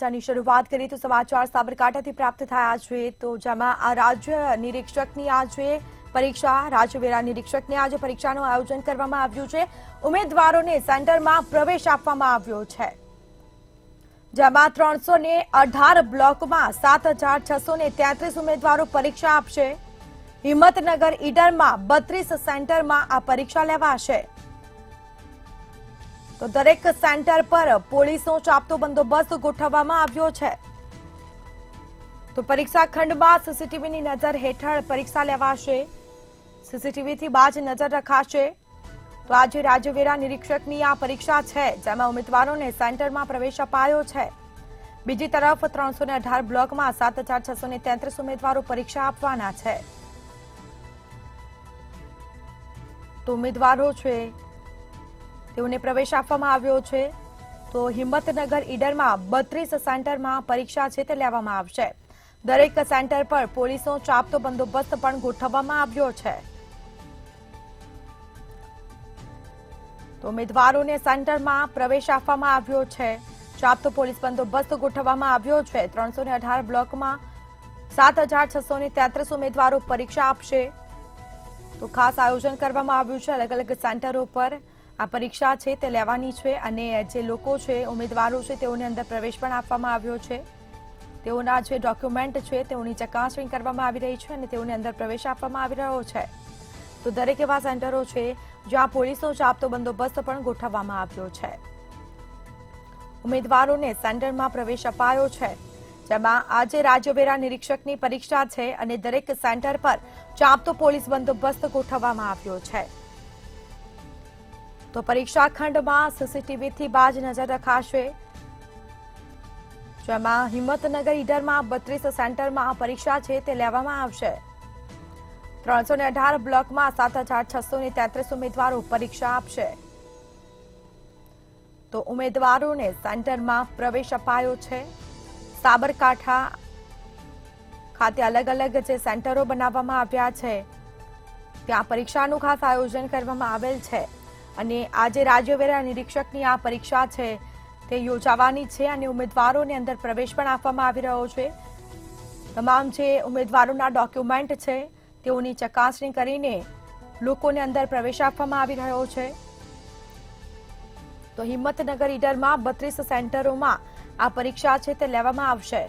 ની શરૂઆત કરીએ તો સમાચાર સાબરકાંઠાથી પ્રાપ્ત થયા છે તો જેમાં આ રાજ્ય નિરીક્ષકની આજે પરીક્ષા રાજ્યવેરા નિરીક્ષકની આજે પરીક્ષાનું આયોજન કરવામાં આવ્યું છે। ઉમેદવારોને સેન્ટરમાં પ્રવેશ આપવામાં આવ્યો છે જેમાં 318 બ્લોકમાં 7633 ઉમેદવારો પરીક્ષા આપશે। હિંમતનગર ઈડરમાં 32 સેન્ટરમાં આ પરીક્ષા લેવાશે। તો દરેક સેન્ટર પર પોલીસનો ચાપતો બંદોબસ્ત ગોઠવવામાં આવ્યો છે। તો પરીક્ષા ખંડમાં સીસીટીવીની નજર હેઠળ પરીક્ષા લેવાશે। સીસીટીવીથી બાજ નજર રખાશે। તો આજે રાજ્યવેરા નિરીક્ષકની આ પરીક્ષા છે જેમાં ઉમેદવારોને સેન્ટરમાં પ્રવેશ અપાયો છે। બીજી તરફ 318 બ્લોકમાં 7633 ઉમેદવારો પરીક્ષા આપવાના છે। તો ઉમેદવારો છે તેઓને પ્રવેશ આપવામાં આવ્યો છે। તો હિંમતનગર ઈડરમાં 32 સેન્ટરમાં પરીક્ષા છે તે લેવામાં આવશે। દરેક સેન્ટર પર પોલીસનો ચાપતો બંદોબસ્ત પણ ગોઠવવામાં આવ્યો છે। તો ઉમેદવારોને સેન્ટરમાં પ્રવેશ આપવામાં આવ્યો છે। ચાપતો પોલીસ બંદોબસ્ત ગોઠવવામાં આવ્યો છે। 318 બ્લોકમાં 7633 ઉમેદવારો પરીક્ષા આપશે। તો ખાસ આયોજન કરવામાં આવ્યું છે। અલગ અલગ સેન્ટરો પર આ પરીક્ષા છે તે લેવાની છે અને જે લોકો છે ઉમેદવારો છે તેઓને અંદર પ્રવેશ પણ આપવામાં આવ્યો છે। તેઓના જે ડોક્યુમેન્ટ છે તેઓની ચકાસણી કરવામાં આવી રહી છે અને તેઓને અંદર પ્રવેશ આપવામાં આવી રહ્યો છે। તો દરેક એવા સેન્ટરો છે જ્યાં પોલીસનો ચાપતો બંદોબસ્ત પણ ગોઠવવામાં આવ્યો છે। ઉમેદવારોને સેન્ટરમાં પ્રવેશ અપાયો છે જેમાં આજે રાજ્યવેરા નિરીક્ષકની પરીક્ષા છે અને દરેક સેન્ટર પર ચાપતો પોલીસ બંદોબસ્ત ગોઠવવામાં આવ્યો છે। તો પરીક્ષા ખંડમાં સીસીટીવીથી બાજ નજર રખાશે જેમાં હિંમતનગર ઈડરમાં 32 સેન્ટરમાં પરીક્ષા છે તે લેવામાં આવશે। 318 બ્લોકમાં 7633 ઉમેદવારો પરીક્ષા આપશે। તો ઉમેદવારોને સેન્ટરમાં પ્રવેશ અપાયો છે। સાબરકાંઠા ખાતે અલગ અલગ જે સેન્ટરો બનાવવામાં આવ્યા છે ત્યાં પરીક્ષાનું ખાસ આયોજન કરવામાં આવેલ છે અને આજે રાજ્યવેરા નિરીક્ષકની આ પરીક્ષા છે તે યોજાવાની છે અને ઉમેદવારોને અંદર પ્રવેશ પણ આપવામાં આવી રહ્યો છે। તમામ જે ઉમેદવારોના ડોક્યુમેન્ટ છે તેઓની ચકાસણી કરીને લોકોને અંદર પ્રવેશ આપવામાં આવી રહ્યો છે। તો હિંમતનગર ઈડરમાં 32 સેન્ટરોમાં આ પરીક્ષા છે તે લેવામાં આવશે।